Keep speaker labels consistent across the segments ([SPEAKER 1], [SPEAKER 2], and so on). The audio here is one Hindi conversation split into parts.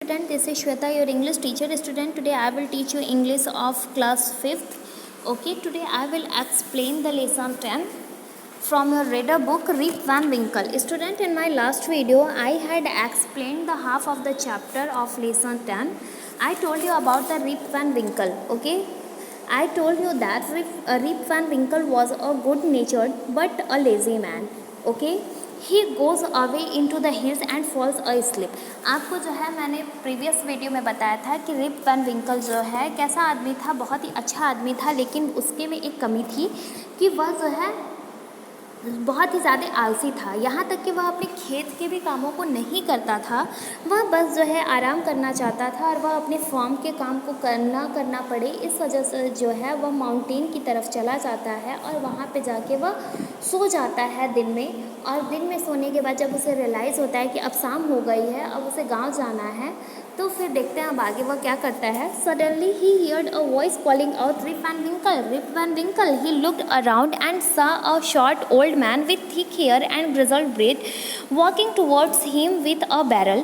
[SPEAKER 1] Student, this is Shweta, your English teacher. Student, today I will teach you English of class 5th. Okay, today I will explain the lesson 10 from your reader book Rip Van Winkle. Student, in my last video I had explained the half of the chapter of lesson 10. I told you about the Rip Van Winkle. Okay, I told you that Rip Van Winkle was a good-natured but a lazy man. Okay, he goes away into the hills and falls asleep. आपको जो है मैंने प्रीवियस वीडियो में बताया था कि रिप वैन विंकल जो है कैसा आदमी था, बहुत ही अच्छा आदमी था, लेकिन उसके में एक कमी थी कि वह जो है बहुत ही ज़्यादा आलसी था। यहाँ तक कि वह अपने खेत के भी कामों को नहीं करता था, वह बस जो है आराम करना चाहता था और वह अपने फार्म के काम को करना पड़े इस वजह से जो है वह माउंटेन की तरफ चला जाता है और वहाँ पे जाके वह सो जाता है दिन में। और दिन में सोने के बाद जब उसे रियलाइज़ होता है कि अब शाम हो गई है, अब उसे गाँव जाना है, तो फिर देखते हैं अब आगे वह क्या करता है। Suddenly he heard a voice calling out Rip Van Winkle, Rip Van Winkle. He looked around and saw a short old man with thick hair and grizzled beard walking towards him with a barrel.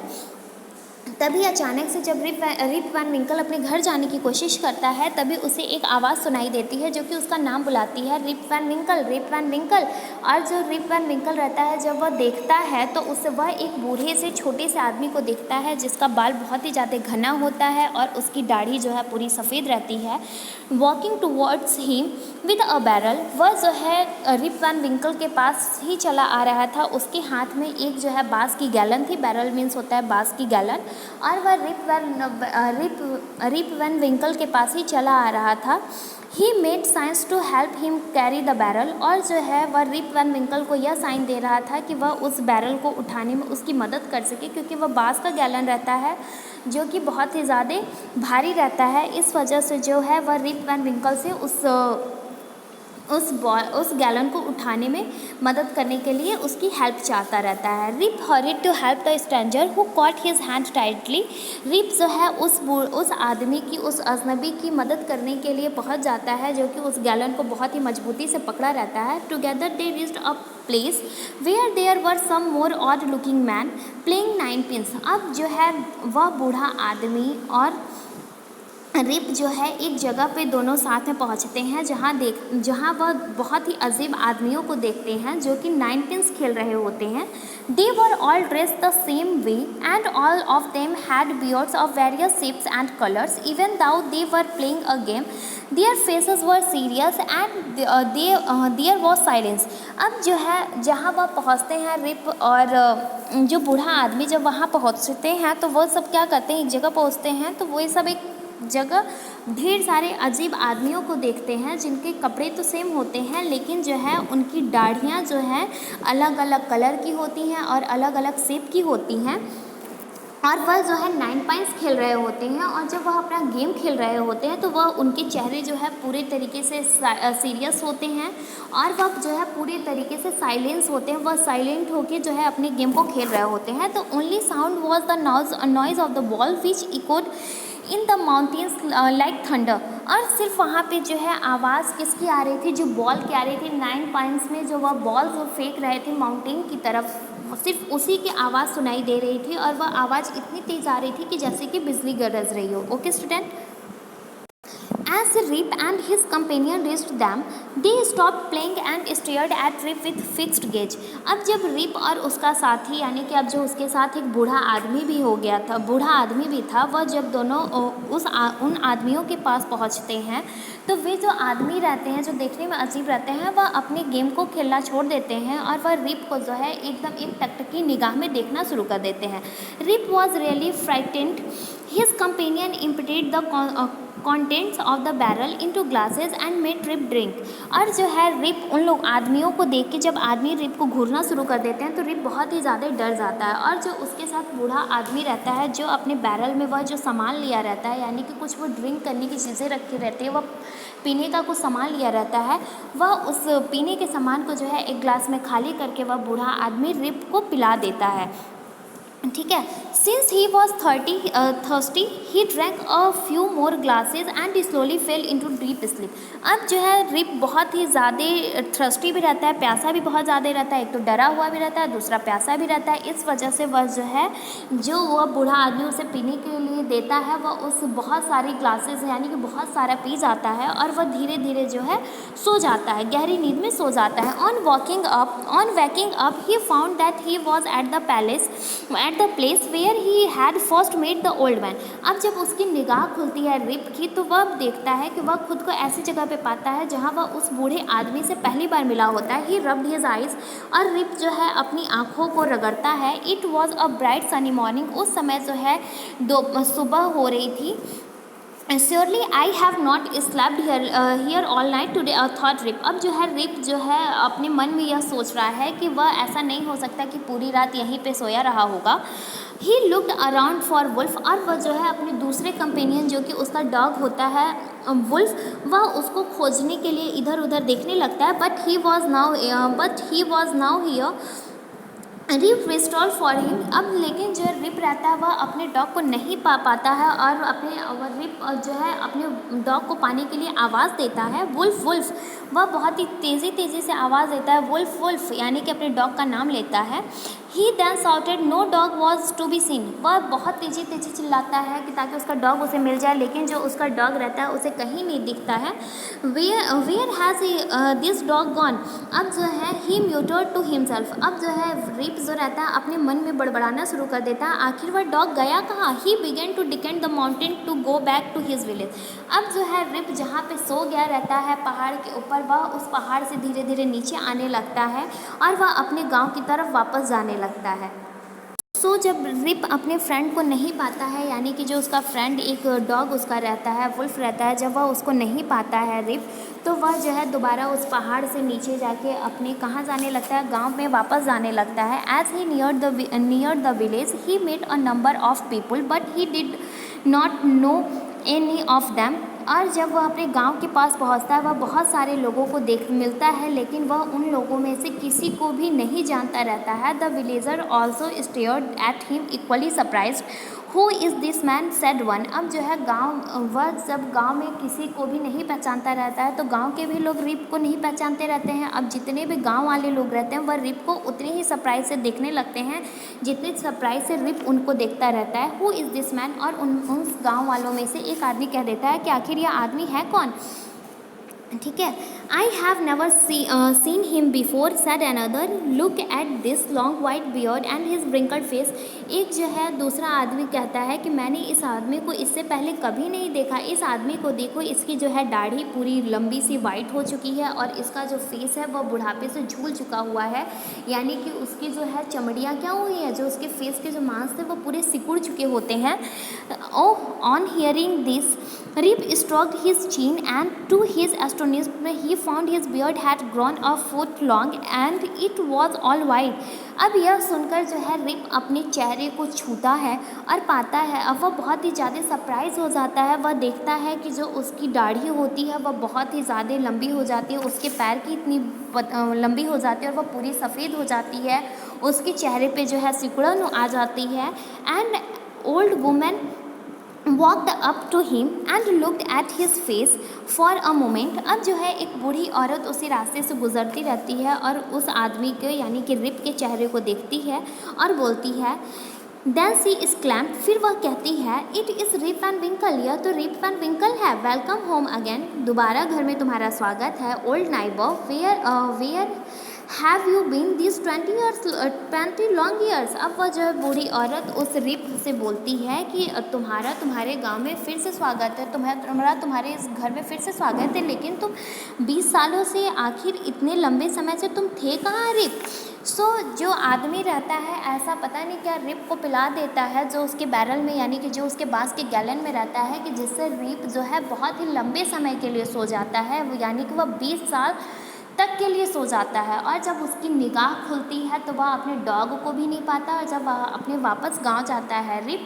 [SPEAKER 1] तभी अचानक से जब रिप वैन विंकल अपने घर जाने की कोशिश करता है, तभी उसे एक आवाज़ सुनाई देती है जो कि उसका नाम बुलाती है, rib Van Winkle, Rip Van विंकल। और जो रिप वैन विंकल रहता है, जब वह देखता है तो उससे वह एक बूढ़े से छोटे से आदमी को देखता है जिसका बाल बहुत ही ज़्यादा घना होता है और उसकी दाढ़ी जो है पूरी सफ़ेद रहती है। Walking towards him with a barrel, वह जो है रिप वैन विंकल के पास ही चला आ रहा था। उसके हाथ में एक जो है बाँस की गैलन थी, बैरल मीन्स होता है बाँस की गैलन, और वह रिप वैन विंकल के पास ही चला आ रहा था। He made signs to help him carry the barrel, और जो है वह रिप वैन विंकल को यह साइन दे रहा था कि वह उस बैरल को उठाने में उसकी मदद कर सके, क्योंकि वह बाँस का गैलन रहता है जो कि बहुत ही ज़्यादा भारी रहता है। इस वजह से जो है वह रिप वैन विंकल से उस गैलन को उठाने में मदद करने के लिए उसकी हेल्प चाहता रहता है। Rip hurried to help the stranger who caught his hand tightly. Rip जो है उस आदमी की, उस अजनबी की मदद करने के लिए पहुंच जाता है जो कि उस गैलन को बहुत ही मजबूती से पकड़ा रहता है। Together they reached a place where there were some more odd looking man playing nine pins. अब जो है वह बूढ़ा आदमी और रिप जो है एक जगह पे दोनों साथ में पहुंचते हैं जहां वह बहुत ही अजीब आदमियों को देखते हैं जो कि नाइन पिंस खेल रहे होते हैं। They were all dressed the same way and all of them had beards of various shapes and colours. Even though they were playing a game their faces were serious and there was silence. अब जो है जहाँ वह पहुँचते हैं, रिप और जो बूढ़ा आदमी जब वहाँ पहुँचते हैं तो वो सब क्या करते हैं, एक जगह पहुँचते हैं तो वो सब एक जगह ढेर सारे अजीब आदमियों को देखते हैं जिनके कपड़े तो सेम होते हैं, लेकिन जो है उनकी दाढ़ियाँ जो हैं अलग अलग कलर की होती हैं और अलग अलग शेप की होती हैं। और वह जो है नाइन पाइंस खेल रहे होते हैं, और जब वह अपना गेम खेल रहे होते हैं तो वह उनके चेहरे जो है पूरे तरीके से सीरियस होते हैं और वह जो है पूरे तरीके से साइलेंस होते हैं। वह साइलेंट होके जो है अपने गेम को खेल रहे होते हैं। तो only sound was the noise of the ball which echoed in the mountains like thunder. और सिर्फ वहाँ पे जो है आवाज़ किसकी आ रही थी, जो बॉल की आ रही थी। नाइन पॉइंट्स में जो वह बॉल जो फेंक रहे थे माउंटेन की तरफ, सिर्फ उसी की आवाज़ सुनाई दे रही थी, और वह आवाज़ इतनी तेज़ आ रही थी कि जैसे कि बिजली गरज रही हो। Okay student, As Rip and his companion reached them, they stopped playing and stared at Rip with fixed gaze. अब जब रिप और उसका साथी, यानी कि अब जो उसके साथ एक बूढ़ा आदमी भी हो गया था, बूढ़ा आदमी भी था, वह जब दोनों उन आदमियों के पास पहुंचते हैं तो वे जो आदमी रहते हैं जो देखने में अजीब रहते हैं, वह अपने गेम को खेलना छोड़ देते हैं और वह रिप को जो है एकदम एक टकटकी निगाह में देखना शुरू कर देते हैं। Rip was really frightened. His companion emptied the contents of the barrel into glasses and made Rip drink। और जो है रिप उन लोग आदमियों को देख के, जब आदमी रिप को घूरना शुरू कर देते हैं तो रिप बहुत ही ज़्यादा डर जाता है। और जो उसके साथ बूढ़ा आदमी रहता है, जो अपने बैरल में वह जो सामान लिया रहता है, यानी कि कुछ वो ड्रिंक करने की चीज़ें रखी रहती है, वह पीने का कुछ सामान लिया रहता है, वह उस पीने के सामान को जो है एक ग्लास में खाली करके वह बूढ़ा आदमी रिप को पिला देता है। ठीक है। Since he was thirsty he drank a few more glasses and slowly fail into deep sleep. अब जो है रिप बहुत ही ज़्यादा थर्स्टी भी रहता है, प्यासा भी बहुत ज़्यादा रहता है, एक तो डरा हुआ भी रहता है, दूसरा प्यासा भी रहता है। इस वजह से वह जो है, जो वह बूढ़ा आदमी उसे पीने के लिए देता है, वह उस बहुत सारी ग्लासेस यानी कि बहुत सारा पी जाता है और वह धीरे धीरे जो है सो जाता है, गहरी नींद में सो जाता है। On waking up he found that he was at the place where he had first met the old man. अब जब उसकी निगाह खुलती है रिप की, तो वह देखता है कि वह खुद को ऐसी जगह पे पाता है जहाँ वह उस बूढ़े आदमी से पहली बार मिला होता है। ही रब्ड हिज आइज, और रिप जो है अपनी आँखों को रगड़ता है। It was a bright sunny morning, उस समय जो है सुबह हो रही थी। Surely I have not slept here all night today thought Rip. अब जो है रिप जो है अपने मन में यह सोच रहा है कि वह ऐसा नहीं हो सकता कि पूरी रात यहीं पे सोया रहा होगा। He looked around for Wolf, और वह जो है अपने दूसरे कंपेनियन जो कि उसका डॉग होता है वुल्फ, वह उसको खोजने के लिए इधर उधर देखने लगता है। But he was nowhere Rip whistled for him. अब लेकिन जो रिप रहता है वह अपने डॉग को नहीं पा पाता है, और रिप जो है अपने डॉग को पाने के लिए आवाज़ देता है, वुल्फ वुल्फ। वह बहुत ही तेज़ी से आवाज़ देता है, वुल्फ वुल्फ, यानी कि अपने डॉग का नाम लेता है। He then shouted no dog was to be seen. वह बहुत तेज़ी चिल्लाता है कि ताकि उसका डॉग उसे मिल जाए, लेकिन जो उसका डॉग रहता है उसे कहीं नहीं दिखता है। Where has this dog gone. अब जो है ही म्यूटेड टू हिमसेल्फ। अब जो है रिप जो रहता है अपने मन में बड़बड़ाना शुरू कर देता है, आखिर वह डॉग गया कहाँ। He began to descend the mountain to go back to his village. अब जो है रिप जहाँ पे सो गया रहता है पहाड़ के ऊपर, वह उस पहाड़ से धीरे धीरे नीचे आने लगता है और वह अपने गांव की तरफ वापस जाने लगता है। जब रिप अपने फ्रेंड को नहीं पाता है, यानी कि जो उसका फ्रेंड एक डॉग उसका रहता है, वुल्फ रहता है, जब वह उसको नहीं पाता है रिप, तो वह जो है दोबारा उस पहाड़ से नीचे जाके अपने कहाँ जाने लगता है, गांव में वापस जाने लगता है। As he near the village he met a number of people but he did not know any of them. और जब वह अपने गांव के पास पहुंचता है, वह बहुत सारे लोगों को मिलता है, लेकिन वह उन लोगों में से किसी को भी नहीं जानता रहता है। The villager also stared at him equally surprised. Who is this man said one. अब जो है वह जब गांव में किसी को भी नहीं पहचानता रहता है, तो गांव के भी लोग रिप को नहीं पहचानते रहते हैं। अब जितने भी गांव वाले लोग रहते हैं वह रिप को उतने ही सरप्राइज से देखने लगते हैं जितने सरप्राइज से रिप उनको देखता रहता है। Who is this man. और उस गांव वालों में से एक आदमी कह देता है कि आखिर यह आदमी है कौन। ठीक है। I have never seen him before said another. Look at this long white beard and his wrinkled face. एक जो है दूसरा आदमी कहता है कि मैंने इस आदमी को इससे पहले कभी नहीं देखा। इस आदमी को देखो, इसकी जो है दाढ़ी पूरी लंबी सी वाइट हो चुकी है और इसका जो फेस है वह बुढ़ापे से झूल चुका हुआ है, यानी कि उसकी जो है चमड़ियाँ क्या हुई हैं, जो उसके फेस के जो मांस थे वो पूरे सिकुड़ चुके होते हैं। Oh, on hearing this Rip stroked his chin and to his astonishment he found his beard had grown a foot long and it was all white. अब यह सुनकर जो है रिप अपने चेहरे को छूता है और पाता है, अब वह बहुत ही ज़्यादा सरप्राइज हो जाता है। वह देखता है कि जो उसकी दाढ़ी होती है वह बहुत ही ज़्यादा लंबी हो जाती है, उसके पैर की इतनी लंबी हो जाती है और वह पूरी सफ़ेद हो जाती है, उसके चेहरे पे जो है सिकुड़न आ जाती है। And old women walked up to him and looked at his face for a moment. अब जो है एक बूढ़ी औरत उसी रास्ते से गुजरती रहती है और उस आदमी के यानी कि रिप के चेहरे को देखती है और बोलती है। Then she exclaimed, फिर वह कहती है, इट इज़ रिप एंड विंकल, यह तो रिप एंड विंकल है। वेलकम होम अगेन, दोबारा घर में तुम्हारा स्वागत है। Old neighbour, where have you been this 20 long years. अब वह जो है बूढ़ी औरत उस रिप से बोलती है कि तुम्हारे गांव में फिर से स्वागत है, तुम्हारे इस घर में फिर से स्वागत है, लेकिन तुम 20 सालों से आखिर इतने लंबे समय से तुम थे कहाँ रिप। जो आदमी रहता है ऐसा पता नहीं क्या रिप को पिला देता है जो उसके बैरल में यानी कि जो उसके बांस के गैलन में रहता है, कि जिससे रिप जो है बहुत ही लंबे समय के लिए सो जाता है, यानी कि वह 20 साल तक के लिए सो जाता है। और जब उसकी निगाह खुलती है तो वह अपने डॉग को भी नहीं पाता, और जब वह अपने वापस गांव जाता है रिप,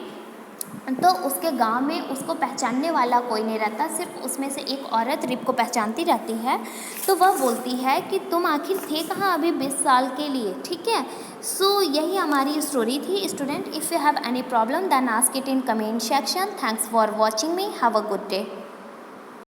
[SPEAKER 1] तो उसके गांव में उसको पहचानने वाला कोई नहीं रहता, सिर्फ उसमें से एक औरत रिप को पहचानती रहती है। तो वह बोलती है कि तुम आखिर थे कहाँ अभी 20 साल के लिए, ठीक है। सो यही हमारी स्टोरी थी student. If you have any problem then ask it in comment section. Thanks for watching me, have a good day.